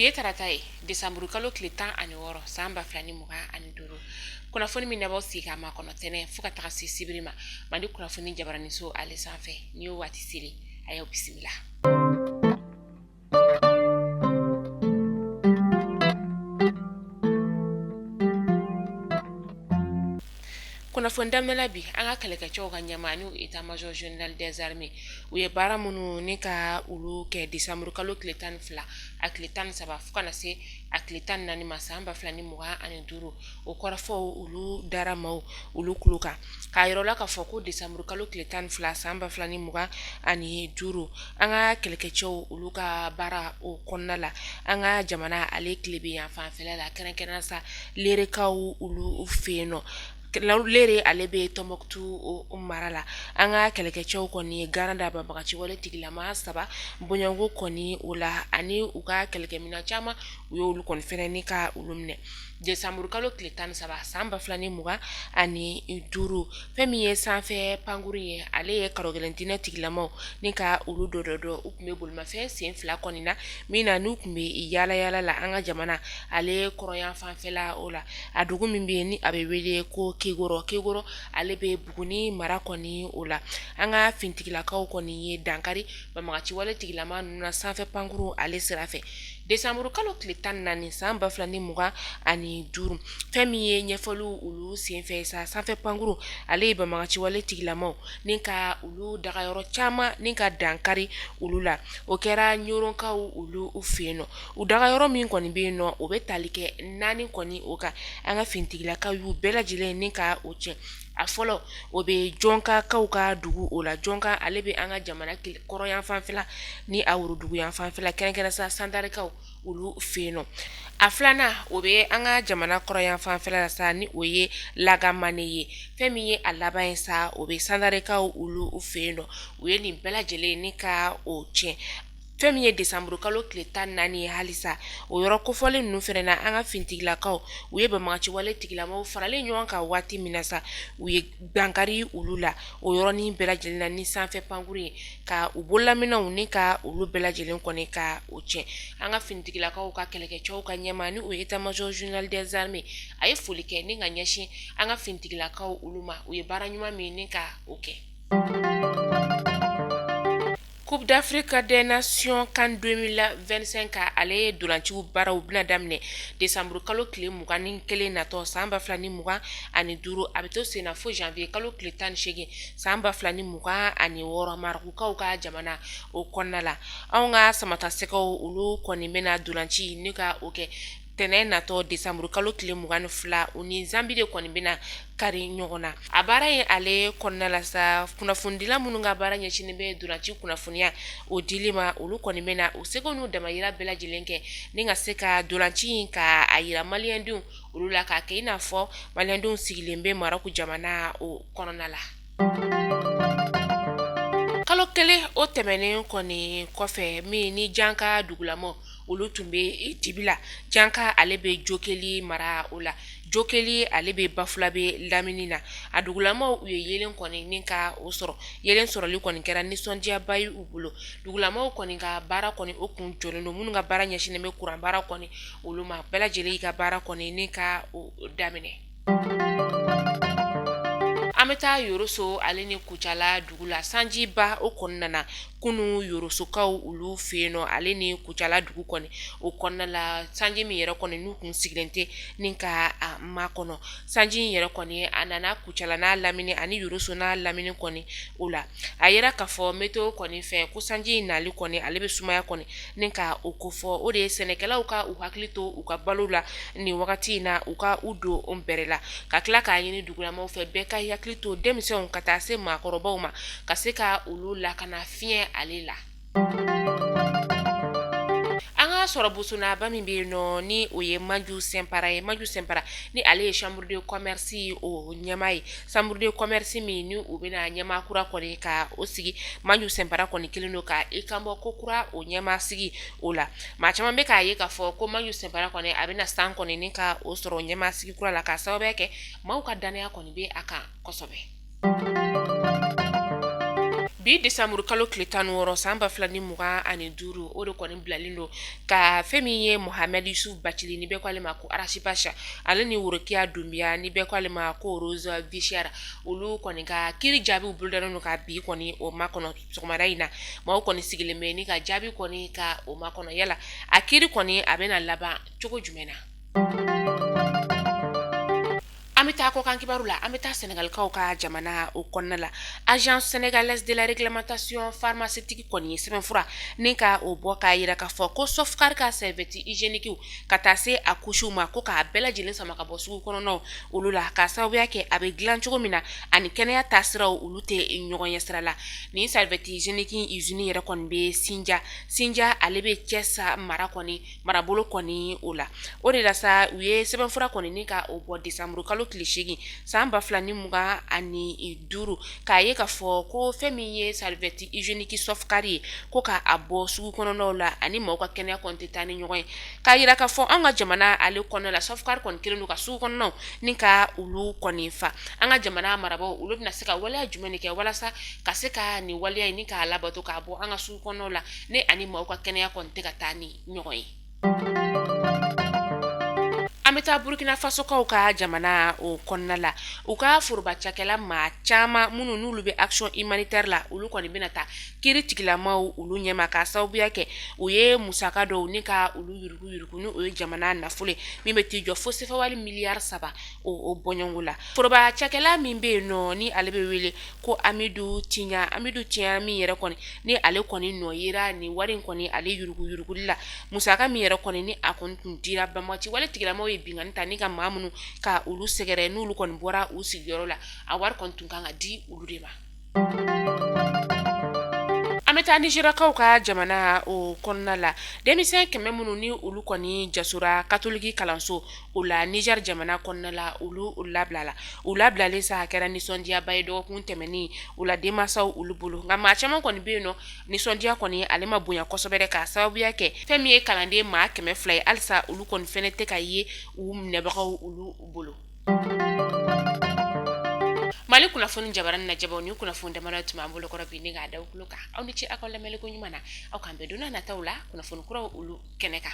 Biye tarata ye Desamuru kalo tile 16 san 2025 kunnafoni min nabɔ sigi ka ma kɔnɔ tɛnɛ fo ka taga se sibiri ma Mali kunnafoni jabaraniso ale sanfɛ ni y'o waati seli a y'aw bisimila. Kunnafoni daminɛla bi an ka kɛlɛkɛcɛw ka ɲɛmaa ni état major général des armées u ye baara minnu ni ka olu kɛ Desamuru kalo tile 12 a tile 13 fo kana se a tile 14 ma san 2025 o kɔrɔfɔw olu dara maaw olu kulo kan k'a yirɛ la k'a fɔ ko Desamuru kalo tile 12 san 2025 an ka kɛlɛkɛcɛw olu ka baara o kɔnɔna la an ka jamana ale tile bɛ yan fanfɛla la kɛrɛnkɛrɛnnenya sa lerekaw olu fɛ yen nɔ lere ale be Tombouctou o mara la an ka kɛlɛkɛcɛw kɔni garanda babagaci wale tigilama 3 bonyango kɔni o la ani u ka kɛlɛkɛmina caman u y'olu kɔni fɛnɛ ni ka olu minɛ Desamuru kalo tile 13 san 2025 fɛn min ye sanfɛ pankuru ye ale ye karogɛlɛntinɛ tigilamaw ni ka olu dɔ u tun bɛ bolimafɛn sen 2 kɔni na min na n'u tun bɛ yala yala la an ka jamana ale kɔrɔyan fanfɛla o la a dugu min bɛ ni a bɛ wele ko Kegoro ale bɛ Buguni mara kɔni o la an ka fintigilakaw kɔni ye dankari babagaci wale tigilama ninnu na sanfɛ pankuru ale sira fɛ Desamuru kalo tile 14 san 2025 fɛn min ye ɲɛfɔliw olu senfɛ sa sanfɛ pankuru ale ye babagaci wale tigilamaw ni ka olu dagayɔrɔ caman ni ka dankari olu la o kɛra ɲoronkaw olu fɛ yen nɔ u dagayɔrɔ min kɔni bɛ yen nɔ o bɛ tali kɛ 4 kɔni o kan an ka fintigilakaw y'u bɛɛ lajɛlen ni ka o tiɲɛ a fɔlɔ o bɛ jɔnkakaw ka dugu o la jɔnka ale bɛ an ka jamana kɔrɔyan fanfɛla ni a worodugu yan fanfɛla kɛrɛnkɛrɛn sa sandarikaw olu fɛ yen nɔ a filanan o bɛ an ka jamana kɔrɔyan fanfɛla la sa ni o ye lagamane ye fɛn min ye a laban ye sa o bɛ sandarikaw olu fɛ yen nɔ u ye nin bɛɛ lajɛlen ni ka o tiɲɛ fɛn min ye Desamuru kalo tile 14 ye halisa o yɔrɔ kofɔlen ninnu fɛnɛ na an ka fintigilakaw u ye babagaci wale tigilamaw faralen ɲɔgɔn kan waati min na sa u ye dankari olu la o yɔrɔnin bɛɛ lajɛlen na ni sanfɛ pankuru ye ka u bololaminɛw ni ka olu bɛɛ lajɛlen kɔni ka o tiɲɛ an ka fintigilakaw ka kɛlɛkɛcɛw ka ɲɛmaa ni o état major général des armées a ye foli kɛ ni ka ɲɛsin an ka fintigilakaw olu ma u ye baara ɲuman min ni ka o kɛ Coupe d'Afrique des Nations CAN 2025 ale ye dolanciw baaraw bɛna daminɛ Desamuru kalo tile 21 natɔ san 2025 a bɛ to sen na fo janvier kalo tile 18 san 2026 Marokukaw ka jamana o kɔnɔna la anw ka samatasɛgɛw olu kɔni bɛna dolanci ni ka o kɛ tɛnɛ natɔ Desamuru kalo tile 22 u ni Zambi de kɔni bɛna kari ɲɔgɔn na a baara ye ale kɔnɔna la sa kunnafonidila minnu ka baara ɲɛsinnen bɛ dolanci kunnafoniya o dili ma olu kɔni bɛna u seko n'u damayira bɛɛ lajɛlen kɛ ni ka se ka dolanci in ka a yira maliyɛndenw olu la k'a kɛ i n'a fɔ maliyɛndenw sigilen bɛ Maroc jamana o kɔnɔna la kalo kelen o tɛmɛnen kɔni kɔfɛ min ni janka dugulamɔ olu tun bɛ dibi la janka ale bɛ jokeli mara o la jokeli ale bɛ bafula bɛ lamini na a dugulamaw u ye yelen kɔni ni ka o sɔrɔ yelen sɔrɔli kɔni kɛra nisɔndiyaba ye u bolo dugulamaw kɔni ka baara kɔni o kun jɔlen don minnu ka baara ɲɛsinnen bɛ kuran baara kɔni olu ma bɛɛ lajɛlen ka baara kɔni ni ka o daminɛ an bɛ taa Yoroso ale ni Kucala dugu la sanjiba o kɔnɔna na kunu Yorosokaw olu fɛ yen nɔ ale ni Kucala dugu kɔni o kɔnɔna la sanji min yɛrɛ kɔni n'u kun sigilen tɛ ni ka a makɔnɔ sanji in yɛrɛ kɔni a nana Kucala n'a lamini ani Yoroso n'a lamini kɔni o la a yɛrɛ k'a fɔ météo kɔni fɛ ko sanji in nali kɔni ale bɛ sumaya kɔni ni ka o kofɔ o de ye sɛnɛkɛlaw ka u hakili to u ka balo la nin wagati in na u ka u don o bɛrɛ la ka tila k'a ɲini dugulamaw fɛ bɛɛ ka hakili to denmisɛnw ka taa se maakɔrɔbaw ma ka se ka olu lakana fiɲɛ ale la an ka sɔrɔ busonaba min bɛ yen nɔ ni o ye Maju Sɛnpara ni ale ye chambre de commerce o ɲɛmaa ye chambre de commerce min ni u bɛna ɲɛmaa kura kɔni ka o sigi Maju Sɛnpara kɔni kelen don ka i kanbɔ ko kura o ɲɛmaa sigi o la maa caman bɛ k'a ye k'a fɔ ko Maju Sɛnpara kɔni a bɛna san kɔni ni ka o sɔrɔ ɲɛmaa sigi kura la ka sababuya kɛ maaw ka danaya kɔni bɛ a kan kosɛbɛ bi desamuru kalo tile 16 san 2025 o de kɔni bilalen don ka fɛn min ye Mohamed Yusuf Bacili ni bɛɛ ko ale ma ko Arasipasha ale ni Worokiya Dumbiya ni bɛɛ ko ale ma ko Rosa Viciara olu kɔni ka kiiri jaabiw bolodalen don ka bi kɔni o makɔnɔ sɔgɔmada in na maaw kɔni sigilen bɛ ni ka jaabi kɔni ka o makɔnɔ yala a kiiri kɔni a bɛna laban cogo jumɛn na. An bɛ taa kɔkan kibaru la an bɛ taa Senegalikaw ka jamana o kɔnɔna la agence sénégalaise de la réglementation pharmaceutique kɔni ye sɛbɛnfura ni ka o bɔ k'a yira k'a fɔ ko Sofcar ka serviette hygiénique ka taa se a couches ma ko k'a bɛɛ lajɛlen sama ka bɔ sugu kɔnɔnaw olu la ka sababuya kɛ a bɛ dilan cogo min na ani kɛnɛya taasiraw olu tɛ ɲɔgɔn ɲɛ sira la ni serviette hygiénique usine yɛrɛ kɔni bɛ Sinja ale bɛ Thiès mara kɔni marabolo kɔni o la o de la sa u ye sɛbɛnfura kɔni ni ka o bɔ décembre kalo tile 8 san 2025 k'a ye k'a fɔ ko fɛn min ye serviette hygiénique Sofcar ye ko ka a bɔ sugu kɔnɔnaw la ani maaw ka kɛnɛya kɔni tɛ taa ni ɲɔgɔn ye k'a yira k'a fɔ an ka jamana ale kɔnɔna la Sofcar kɔni kelen don ka sugu kɔnɔnaw ni ka olu kɔni fa an ka jamana marabaaw olu bɛna se ka waleya jumɛn de kɛ walasa ka se ka nin waleya in ni k'a labato k'a bɔ an ka sugu kɔnɔnaw la ne ani maaw ka kɛnɛya kɔni tɛ ka taa ni ɲɔgɔn ye. An bɛ taa Burkina Faso kaw ka jamana o kɔnɔna la u ka forobacakɛla maa caman minnu n'olu bɛ action humanitaire la olu kɔni bɛna taa kiiri tigilamaw olu ɲɛma ka sababuya kɛ u ye musaka dɔw ni ka olu yurugu ni o ye jamana nafolo min bɛ t'i jɔ fo sefawali miliyari 3 o bɔɲɔngo la forobacakɛla min bɛ yen nɔ ni ale bɛ wele ko Amidou Tiɲa min yɛrɛ kɔni ni ale kɔni nɔ yera ni wari in kɔni ale yuruguli la musaka min yɛrɛ kɔni ni a kɔni tun dira bamati wale tigilamaw ye bingani ta ni ka maa minnu ka olu sɛgɛrɛ n'olu kɔni bɔra u sigiyɔrɔ la a wari kɔni tun kan ka di olu de ma. An bɛ taa Nizeriyakaw ka jamana o kɔnɔna la denmisɛn 100 minnu ni olu kɔni jasura katoliki kalanso o la Niger jamana kɔnɔna la olu labilalen sa kɛra nisɔndiyaba ye dɔgɔkun tɛmɛnen o la denmansaw olu bolo nka maa caman kɔni bɛ yen nɔ nisɔndiya kɔni ale ma bonya kosɛbɛ ka sababuya kɛ fɛn min ye kalanden maa 200 ye halisa olu kɔni fɛnɛ tɛ ka ye u minɛbagaw olu bolo. Mali kunnafoni jabaran na jabaw ni kunnafoni damana tuma bolo kɔrɔ bi ni ga da kulo kan aw ni ce aw ka lamɛnliko ɲuman na aw kan bɛɛ donna nataw la kunnafoni kuraw olu kɛnɛ kan.